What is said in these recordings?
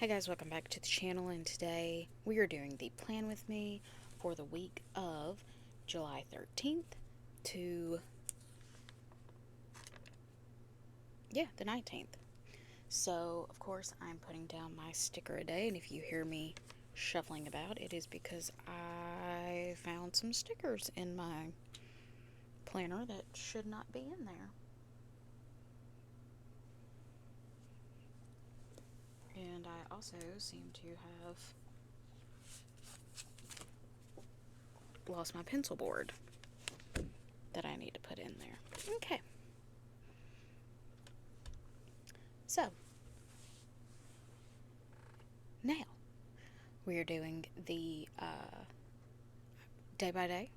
Hi guys, welcome back to the channel, and today we are doing the plan with me for the week of July 13th to, the 19th. So, of course, I'm putting down my sticker a day, and if you hear me shuffling about, it is because I found some stickers in my planner that should not be in there. And I also seem to have lost my pencil board that I need to put in there. Okay. So, now we are doing the day by day,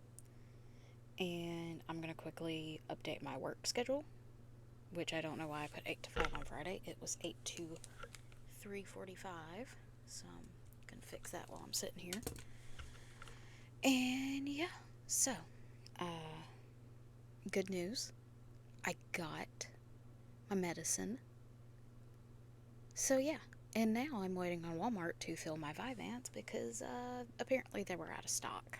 and I'm going to quickly update my work schedule, which I don't know why I put 8 to 5 on Friday. It was 8 to 3:45, so I'm going to fix that while I'm sitting here. And yeah, so, good news. I got my medicine. So yeah, and now I'm waiting on Walmart to fill my Vyvanse because apparently they were out of stock,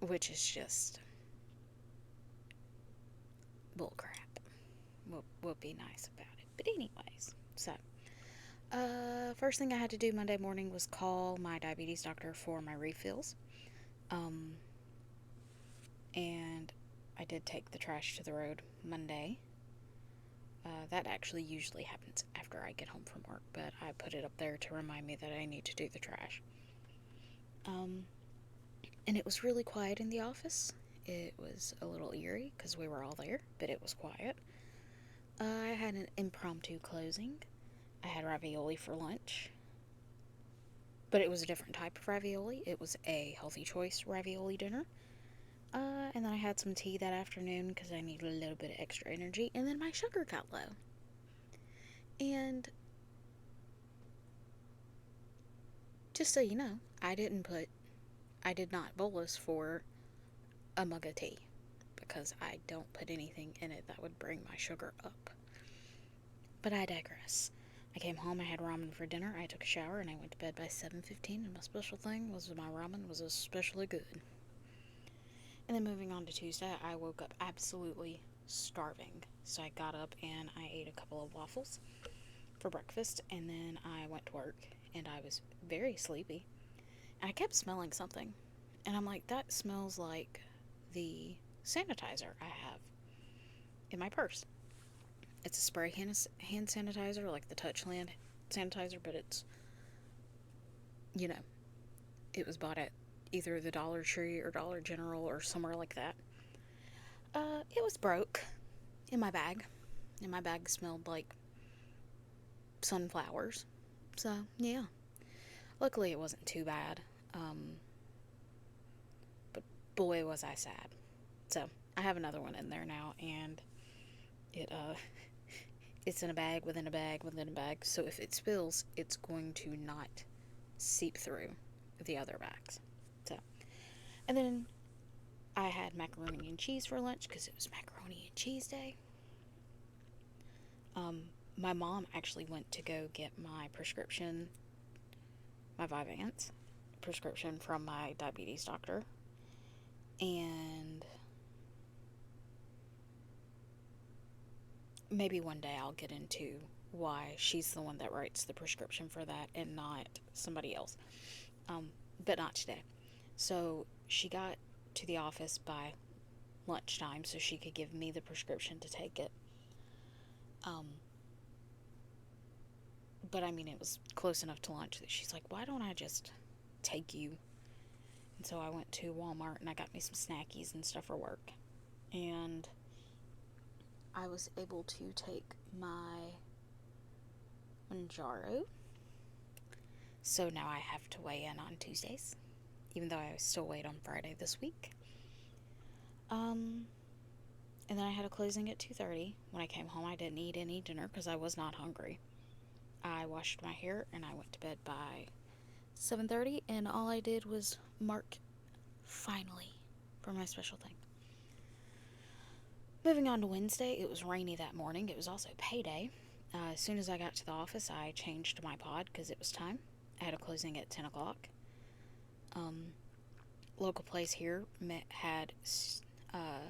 which is just bullcrap. Will be nice about it. But anyways, so first thing I had to do Monday morning was call my diabetes doctor for my refills. And I did take the trash to the road Monday. That actually usually happens after I get home from work, but I put it up there to remind me that I need to do the trash. And it was really quiet in the office. It was a little eerie because we were all there, but it was quiet. I had an impromptu closing. I had ravioli for lunch, but it was a different type of ravioli. It was a healthy choice ravioli dinner. And then I had some tea that afternoon because I needed a little bit of extra energy, and then my sugar got low. And just so you know, I did not bolus for a mug of tea because I don't put anything in it that would bring my sugar up. But I digress. I came home, I had ramen for dinner, I took a shower, and I went to bed by 7:15, and my special thing was my ramen was especially good. And then moving on to Tuesday, I woke up absolutely starving. So I got up and I ate a couple of waffles for breakfast, and then I went to work, and I was very sleepy. And I kept smelling something. And I'm like, that smells like the sanitizer I have in my purse. It's a spray hand sanitizer, like the Touchland sanitizer, but it's, you know, it was bought at either the Dollar Tree or Dollar General or somewhere like that. It was broke in my bag, and my bag smelled like sunflowers. So, yeah. Luckily, it wasn't too bad. But boy, was I sad. So, I have another one in there now, and it, it's in a bag within a bag within a bag. So, if it spills, it's going to not seep through the other bags. So, and then I had macaroni and cheese for lunch because it was macaroni and cheese day. My mom actually went to go get my prescription, my Vyvanse prescription from my diabetes doctor. And maybe one day I'll get into why she's the one that writes the prescription for that and not somebody else. But not today. So she got to the office by lunchtime so she could give me the prescription to take it. But I mean, it was close enough to lunch that she's like, why don't I just take you? And so I went to Walmart and I got me some snackies and stuff for work. And I was able to take my Manjaro. So now I have to weigh in on Tuesdays, even though I still weighed on Friday this week. And then I had a closing at 2:30. When I came home, I didn't eat any dinner because I was not hungry. I washed my hair and I went to bed by 7:30, and all I did was mark finally for my special thing. Moving on to Wednesday, it was rainy that morning. It was also payday, As soon as I got to the office, I changed my pod because it was time. I had a closing at 10 o'clock. Um, Local place here had uh,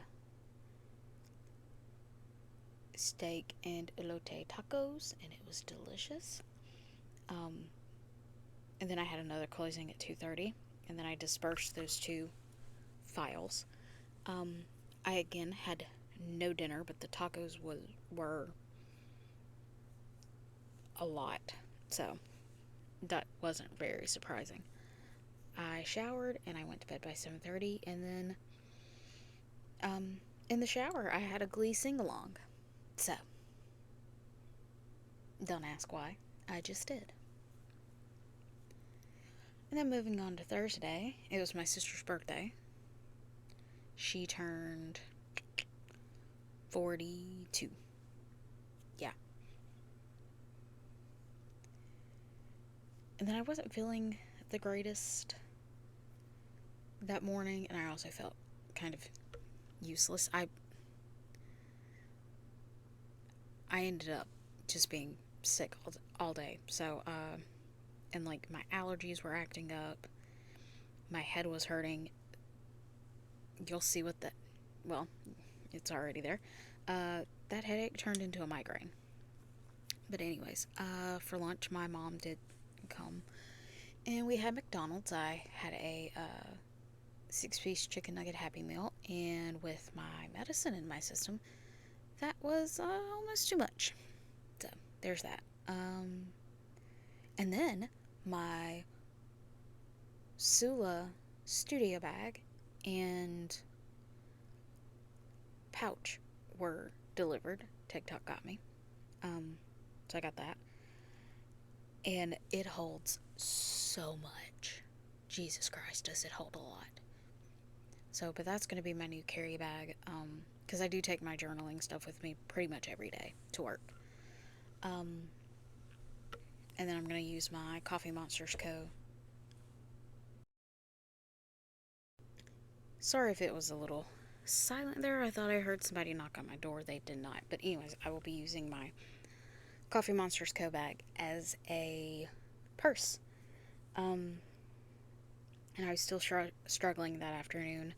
steak and elote tacos, and it was delicious. Um, and then I had another closing at 2:30, and then I dispersed those two files. Um, I again had no dinner, but the tacos were a lot, so that wasn't very surprising. I showered and I went to bed by 7:30, and then in the shower I had a Glee sing along. So don't ask why, I just did. And then moving on to Thursday, it was my sister's birthday. She turned 42. Yeah. And then I wasn't feeling the greatest that morning, and I also felt kind of useless. I ended up just being sick all day. So, and like my allergies were acting up. My head was hurting. You'll see what that, well, it's already there. That headache turned into a migraine. But, anyways, for lunch, my mom did come and we had McDonald's. I had a 6-piece chicken nugget Happy Meal, and with my medicine in my system, that was almost too much. So, there's that. And then my Sula studio bag and pouch were delivered. TikTok got me. So I got that. And it holds so much. Jesus Christ, does it hold a lot. So, but that's going to be my new carry bag. Because I do take my journaling stuff with me pretty much every day to work. And then I'm going to use my Coffee Monsters Co. Sorry if it was a little silent there. I thought I heard somebody knock on my door. They did not. But anyways, I will be using my Coffee Monsters Co. bag as a purse. And I was still struggling that afternoon.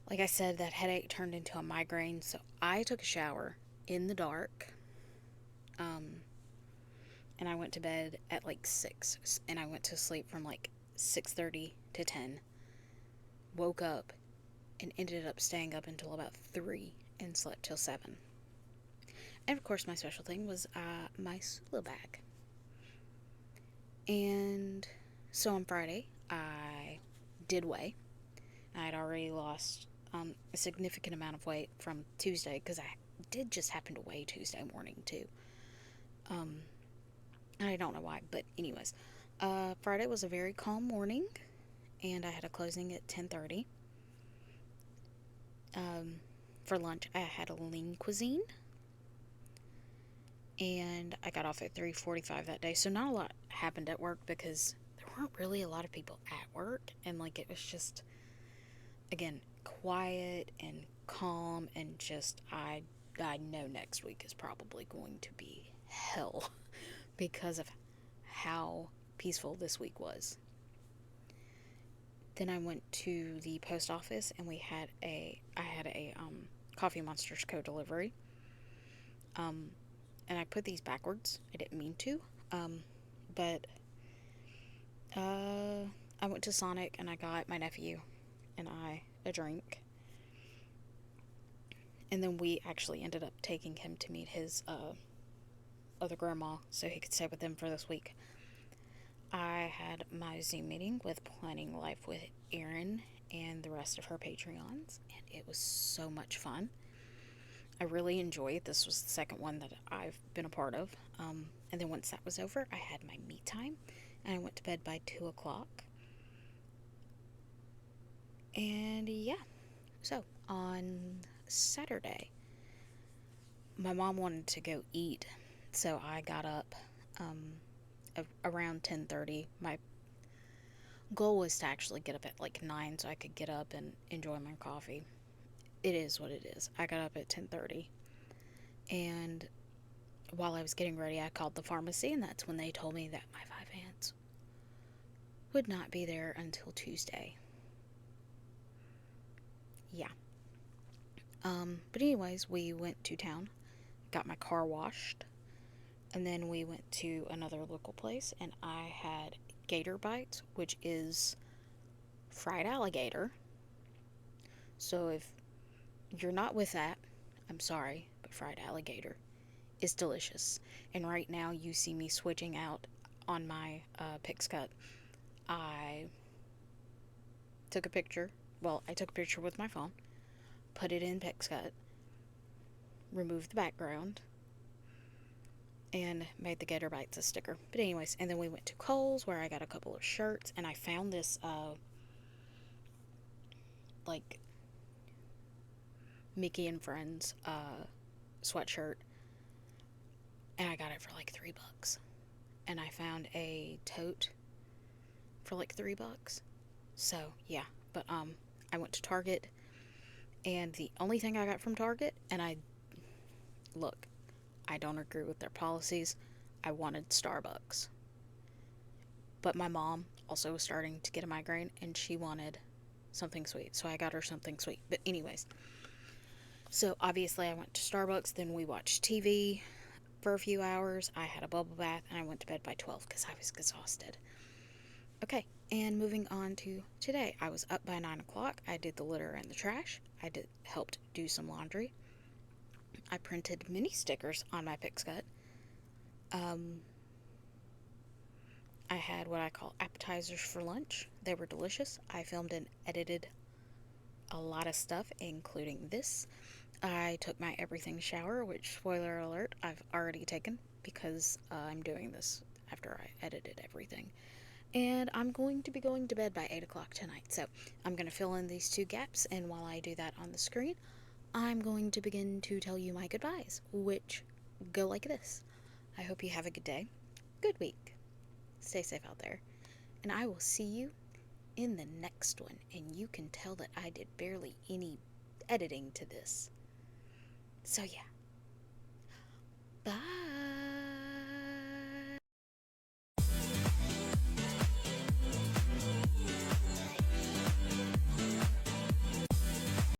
Like I said, that headache turned into a migraine, so I took a shower in the dark. And I went to bed at like 6, and I went to sleep from like 6:30 to 10. Woke up and ended up staying up until about 3 and slept till 7. And of course, my special thing was my Sula bag. And so on Friday, I did weigh. I had already lost a significant amount of weight from Tuesday, because I did just happen to weigh Tuesday morning too. I don't know why, but anyways, Friday was a very calm morning, and I had a closing at 10:30. For lunch, I had a lean cuisine, and I got off at 3:45 that day. So not a lot happened at work because there weren't really a lot of people at work, and like it was just, again, quiet and calm, and just I know next week is probably going to be hell because of how peaceful this week was. Then I went to the post office, and I had a Coffee Monsters Co. delivery. And I put these backwards. I didn't mean to. But I went to Sonic, and I got my nephew and I a drink. And then we actually ended up taking him to meet his other grandma so he could stay with them for this week. I had my Zoom meeting with Planning Life with Erin and the rest of her Patreons, and it was so much fun. I really enjoyed it. This was the second one that I've been a part of. And then once that was over, I had my me time, and I went to bed by 2 o'clock. And yeah, so on Saturday, my mom wanted to go eat, so I got up around 10:30. My goal was to actually get up at like 9 so I could get up and enjoy my coffee. It is what it is. I got up at 10:30, and while I was getting ready, I called the pharmacy, and that's when they told me that my 5 aunts would not be there until Tuesday. Yeah. But anyways, we went to town, got my car washed, and then we went to another local place, and I had gator bites, which is fried alligator. So if you're not with that, I'm sorry, but fried alligator is delicious. And right now, you see me switching out on my Pix Cut. I took a picture. Well, I took a picture with my phone, put it in Pix Cut, removed the background, and made the Gator Bites a sticker. But anyways, and then we went to Kohl's where I got a couple of shirts, and I found this like Mickey and Friends sweatshirt, and I got it for like $3. And I found a tote for like $3. So yeah, but I went to Target, and the only thing I got from Target, and look, I don't agree with their policies. I wanted Starbucks. But my mom also was starting to get a migraine, and she wanted something sweet. So I got her something sweet. But anyways, so obviously I went to Starbucks. Then we watched TV for a few hours. I had a bubble bath, and I went to bed by 12 because I was exhausted. Okay, and moving on to today. I was up by 9 o'clock. I did the litter and the trash. Helped do some laundry. I printed mini stickers on my Pixcut. I had what I call appetizers for lunch. They were delicious. I filmed and edited a lot of stuff, including this. I took my everything shower, which, spoiler alert, I've already taken because I'm doing this after I edited everything. And I'm going to be going to bed by 8 o'clock tonight. So I'm going to fill in these two gaps, and while I do that on the screen, I'm going to begin to tell you my goodbyes, which go like this. I hope you have a good day, good week, stay safe out there, and I will see you in the next one. And you can tell that I did barely any editing to this. So yeah, bye.